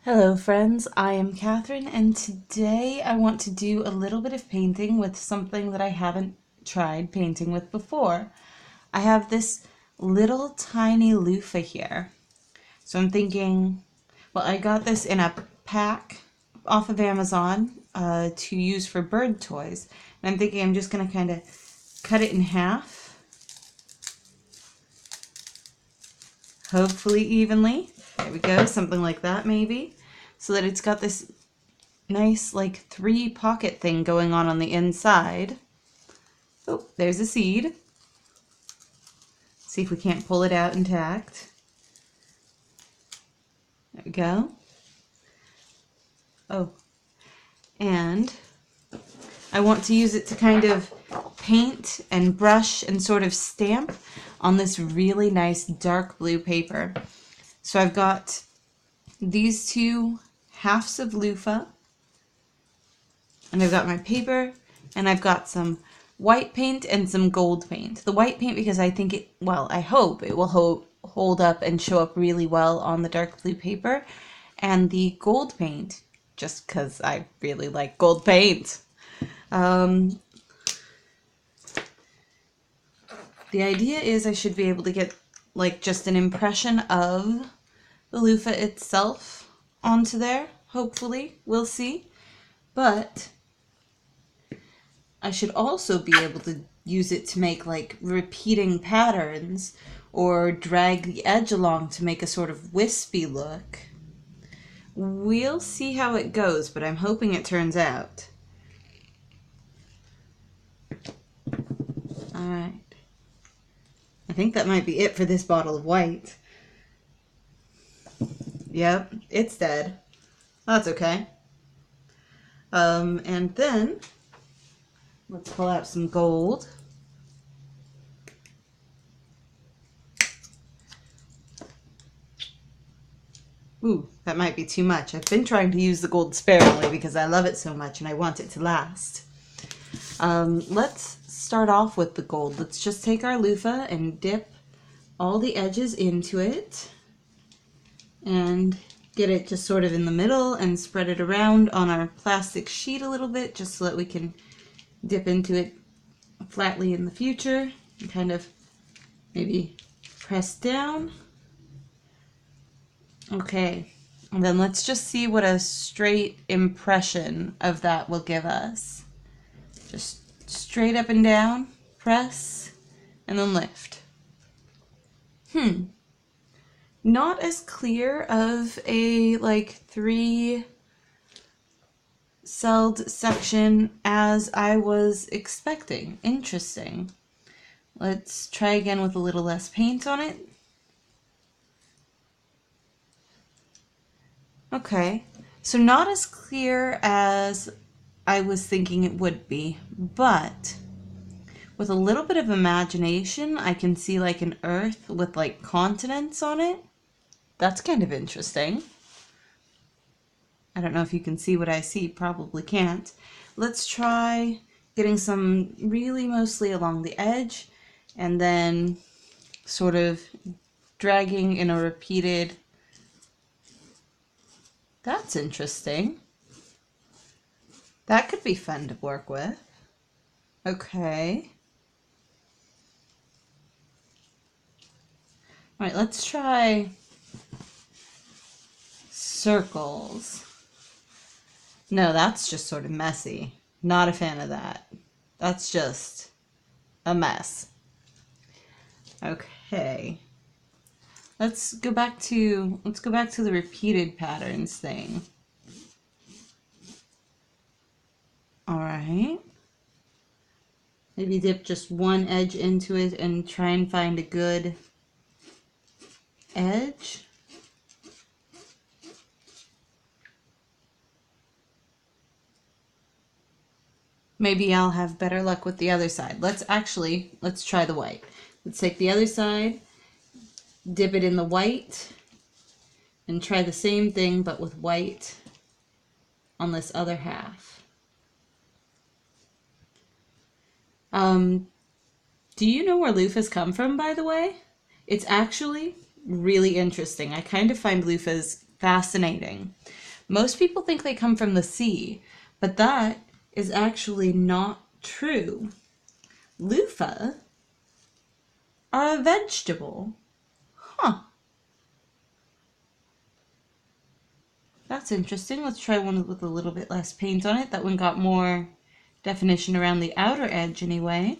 Hello friends, I am Catherine and today I want to do a little bit of painting with something that I haven't tried painting with before. I have this little tiny loofah here. So I'm thinking, well, I got this in a pack off of Amazon to use for bird toys. And I'm thinking I'm just going to kind of cut it in half, hopefully evenly. There we go, something like that maybe. So that it's got this nice like 3 pocket thing going on the inside. Oh, there's a seed. See if we can't pull it out intact. There we go. Oh, and I want to use it to kind of paint and brush and sort of stamp on this really nice dark blue paper. So I've got these 2 halves of loofah, and I've got my paper, and I've got some white paint and some gold paint. The white paint because I think it, well, I hope it will hold up and show up really well on the dark blue paper, and the gold paint just because I really like gold paint. The idea is I should be able to get like just an impression of the loofah itself onto there, hopefully. We'll see. But I should also be able to use it to make like repeating patterns or drag the edge along to make a sort of wispy look. We'll see how it goes, but I'm hoping it turns out. Alright. I think that might be it for this bottle of white. Yep, it's dead. That's okay. And then let's pull out some gold. Ooh, that might be too much. I've been trying to use the gold sparingly because I love it so much and I want it to last. Let's start off with the gold. Let's just take our loofah and dip all the edges into it and get it just sort of in the middle and spread it around on our plastic sheet a little bit just so that we can dip into it flatly in the future and kind of maybe press down. Okay, and then let's just see what a straight impression of that will give us. Just straight up and down, press, and then lift. Not as clear of a like 3-celled section as I was expecting. Interesting. Let's try again with a little less paint on it. Okay, so not as clear as I was thinking it would be, but with a little bit of imagination, I can see like an earth with like continents on it. That's kind of interesting. I don't know if you can see what I see, probably can't. Let's try getting some really mostly along the edge and then sort of dragging in a repeated. That's interesting. That could be fun to work with. Okay. All right, let's try circles. No, that's just sort of messy. Not a fan of that. That's just a mess. Okay. Let's go back to the repeated patterns thing. All right. Maybe dip just one edge into it and try and find a good edge. Maybe I'll have better luck with the other side. Let's try the white. Let's take the other side, dip it in the white, and try the same thing but with white on this other half. Do you know where loofahs come from, by the way? It's actually really interesting. I kind of find loofahs fascinating. Most people think they come from the sea, but that is actually not true. Loofah are a vegetable. Huh. That's interesting. Let's try one with a little bit less paint on it. That one got more definition around the outer edge anyway.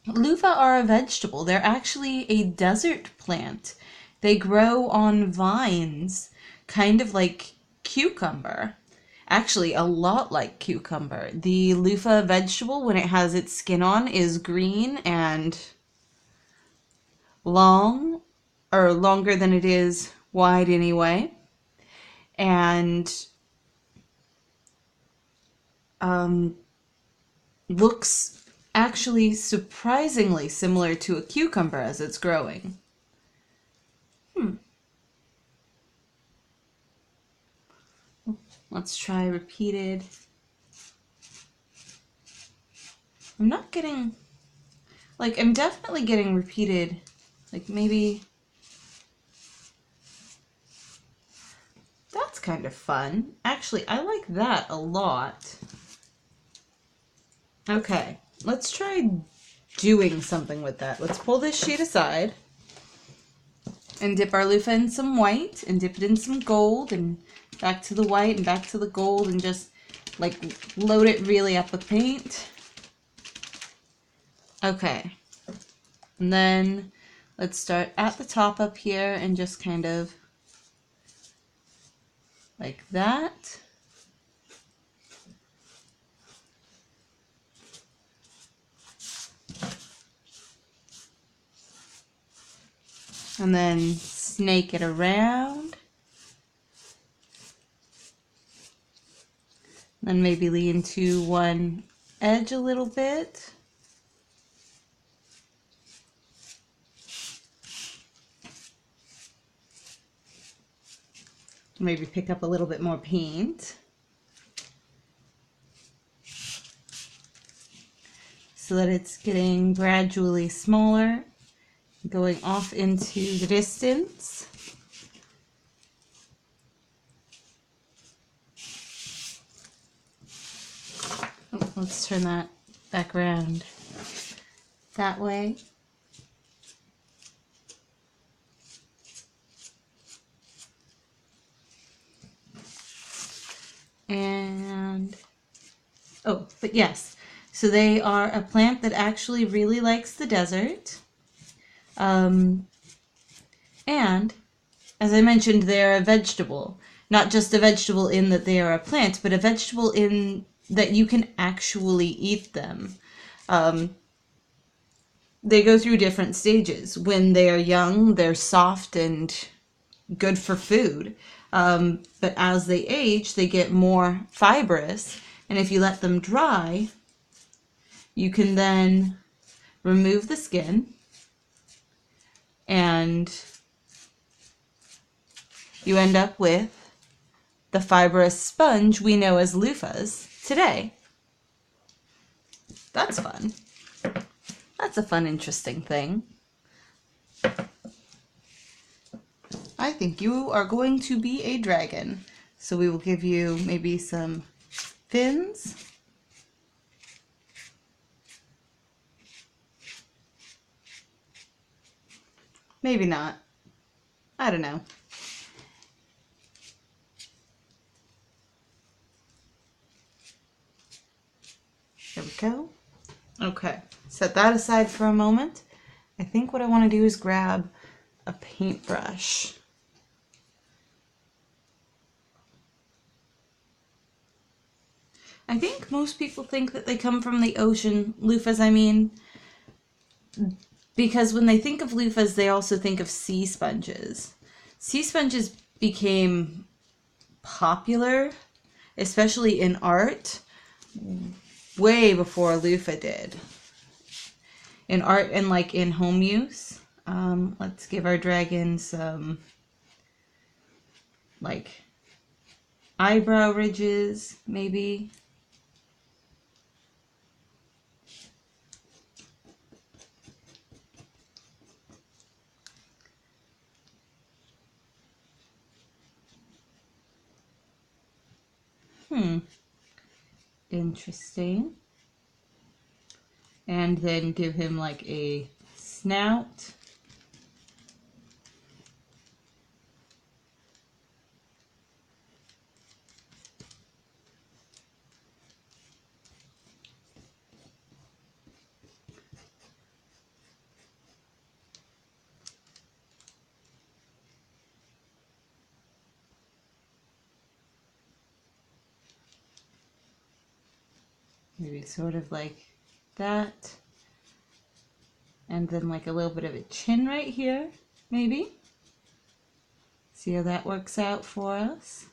Loofah are a vegetable. They're actually a desert plant. They grow on vines, kind of like cucumber. Actually, a lot like cucumber. The loofah vegetable, when it has its skin on, is green and long, or longer than it is wide anyway. And looks actually surprisingly similar to a cucumber as it's growing. Let's try repeated. I'm not getting, like, I'm definitely getting repeated, like maybe, that's kind of fun. Actually, I like that a lot. Okay, let's try doing something with that. Let's pull this sheet aside and dip our loofah in some white and dip it in some gold and back to the white and back to the gold and just like load it really up with paint. Okay, and then let's start at the top up here and just kind of like that. And then snake it around. Then maybe lean to one edge a little bit. Maybe pick up a little bit more paint. So that it's getting gradually smaller, going off into the distance. Oh, let's turn that back around that way. And, oh, but yes, so they are a plant that actually really likes the desert. And, as I mentioned, they're a vegetable. Not just a vegetable in that they are a plant, but a vegetable in that you can actually eat them. They go through different stages. When they are young, they're soft and good for food. But as they age, they get more fibrous. And if you let them dry, you can then remove the skin and you end up with the fibrous sponge we know as loofahs today. That's fun. That's a fun, interesting thing. I think you are going to be a dragon. So we will give you maybe some fins. Maybe not. I don't know. There we go. Okay, set that aside for a moment. I think what I want to do is grab a paintbrush. I think most people think that they come from the ocean, loofahs I mean, because when they think of loofahs, they also think of sea sponges. Sea sponges became popular, especially in art, way before loofah did. In art and like in home use. Let's give our dragon some like eyebrow ridges, maybe. Interesting. And then give him like a snout. Maybe sort of like that. And then like a little bit of a chin right here, maybe. See how that works out for us.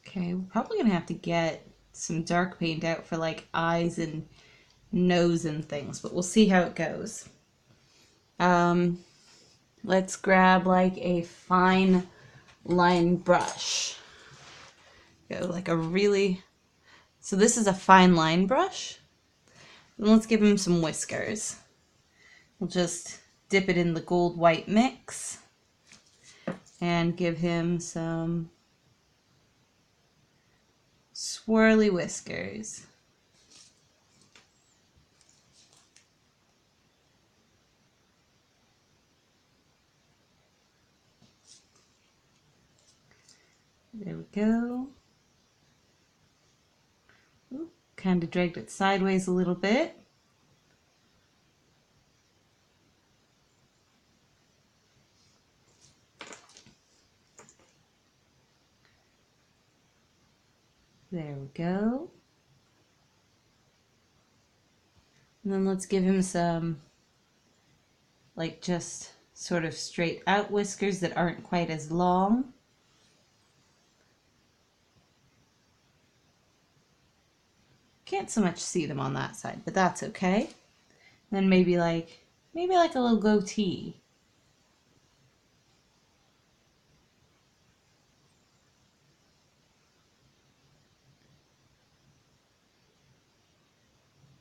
Okay, we're probably gonna have to get some dark paint out for like eyes and nose and things, but we'll see how it goes. Let's grab like a fine line brush. Go like a really, so this is a fine line brush. And let's give him some whiskers. We'll just dip it in the gold white mix and give him some swirly whiskers. There we go. Kind of dragged it sideways a little bit. There we go. And then let's give him some, like, just sort of straight out whiskers that aren't quite as long. Can't so much see them on that side, but that's okay. Then maybe like a little goatee.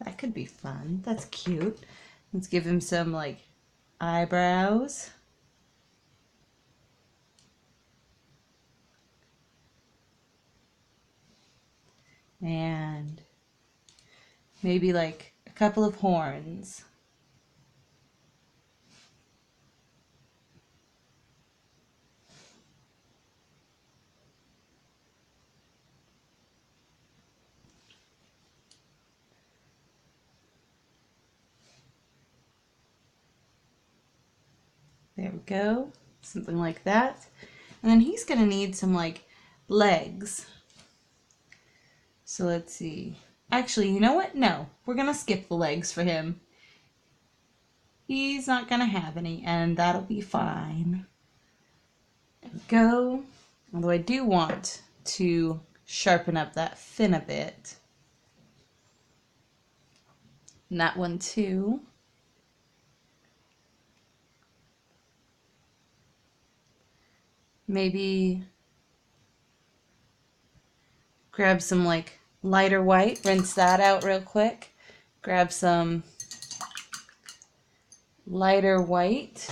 That could be fun. That's cute. Let's give him some like eyebrows. And maybe like a couple of horns. There we go. Something like that. And then he's gonna need some like legs. So let's see. Actually, you know what? No, we're gonna skip the legs for him. He's not gonna have any, and that'll be fine. There we go. Although I do want to sharpen up that fin a bit. And that one too. Maybe grab some like lighter white, rinse that out real quick. Grab some lighter white.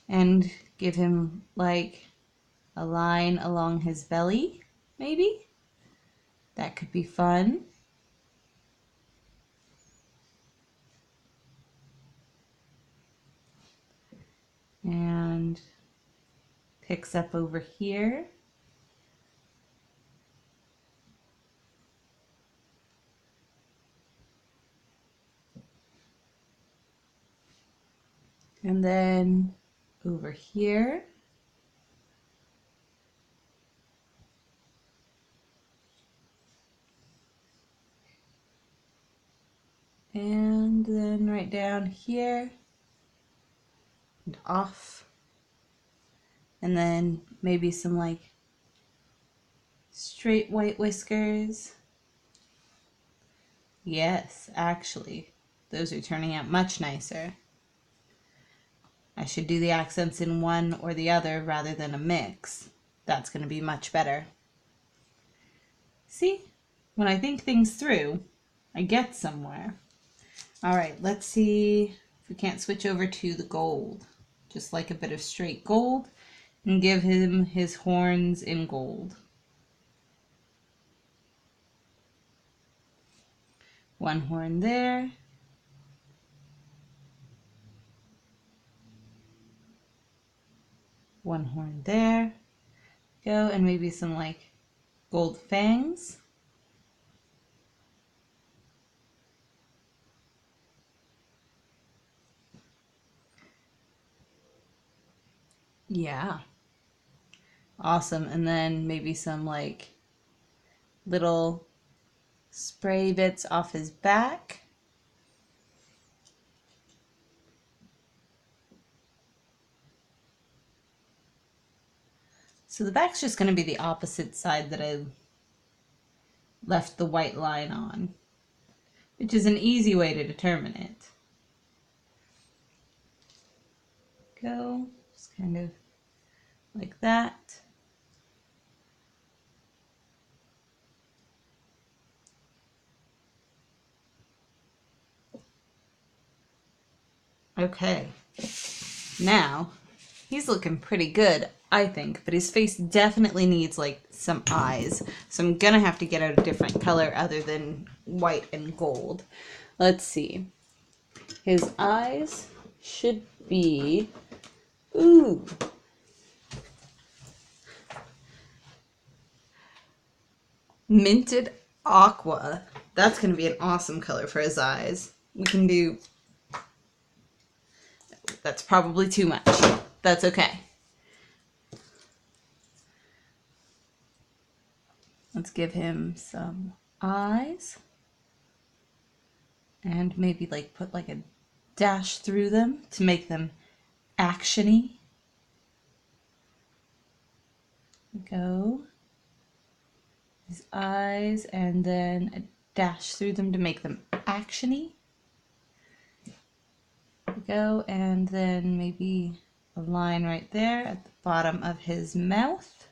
And give him like a line along his belly, maybe? That could be fun. And picks up over here. And then over here. And then right down here. And off. And then maybe some like straight white whiskers. Yes, actually, those are turning out much nicer. I should do the accents in one or the other rather than a mix. That's going to be much better. See? when I think things through, I get somewhere. All right, let's see if we can't switch over to the gold. Just like a bit of straight gold, and give him his horns in gold. One horn there. One horn there. Go, and maybe some like gold fangs. Yeah. Awesome. And then maybe some like little spray bits off his back. So the back's just going to be the opposite side that I left the white line on, which is an easy way to determine it. Go, just kind of like that. Okay, now he's looking pretty good, I think, but his face definitely needs like some eyes. So I'm gonna have to get out a different color other than white and gold. Let's see. His eyes should be, ooh, minted aqua. That's gonna be an awesome color for his eyes. We can do, that's probably too much. That's okay. Let's give him some eyes. And maybe like put like a dash through them to make them actiony. Go. His eyes, and then a dash through them to make them actiony. Go, and then maybe a line right there at the bottom of his mouth.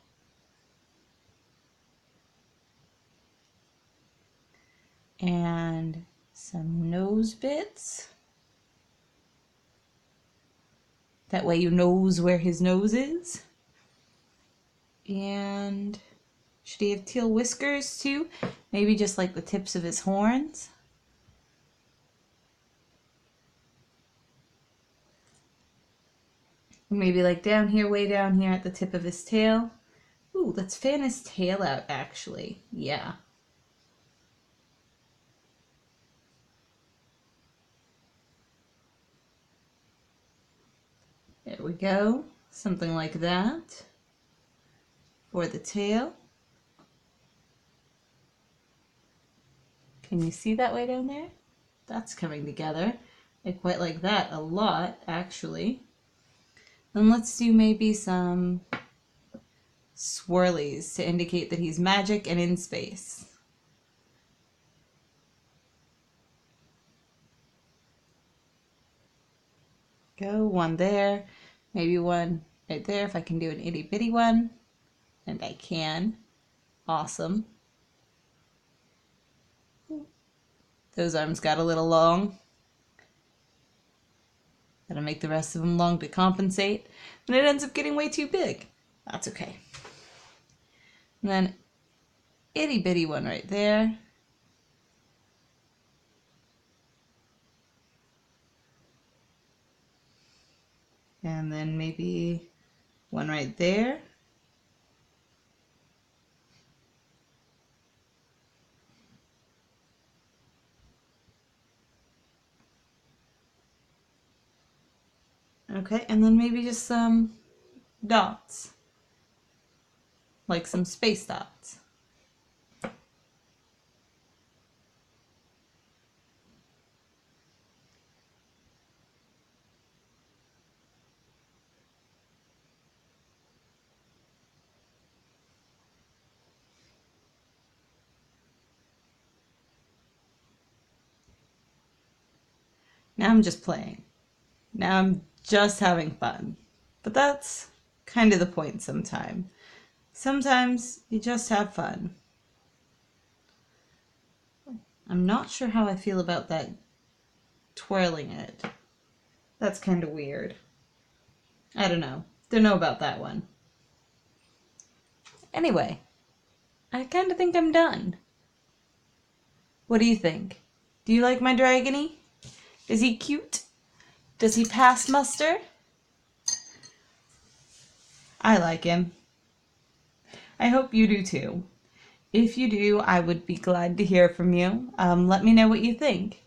And some nose bits. That way you knows where his nose is. And should he have teal whiskers too? Maybe just like the tips of his horns. Maybe like down here, way down here at the tip of his tail. Ooh, let's fan his tail out actually. Yeah. There we go. Something like that for the tail. Can you see that way down there? That's coming together. I quite like that a lot, actually. Then let's do maybe some swirlies to indicate that he's magic and in space. Go, one there, maybe one right there if I can do an itty bitty one. And I can. Awesome. Those arms got a little long. Gotta make the rest of them long to compensate. And it ends up getting way too big. That's okay. And then itty bitty one right there. And then maybe one right there. Okay, and then maybe just some dots. Like some space dots. Now I'm just playing. Now I'm just having fun. But that's kind of the point sometimes. Sometimes you just have fun. I'm not sure how I feel about that twirling it. That's kind of weird. I don't know. Don't know about that one. Anyway, I kind of think I'm done. What do you think? Do you like my dragony? Is he cute? Does he pass muster? I like him. I hope you do too. If you do, I would be glad to hear from you. Let me know what you think.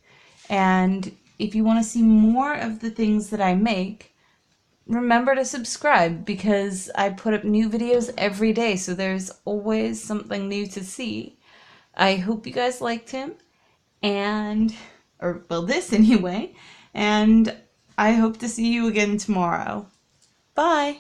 And if you want to see more of the things that I make, remember to subscribe because I put up new videos every day, so there's always something new to see. I hope you guys liked him, well, this anyway, and I hope to see you again tomorrow. Bye!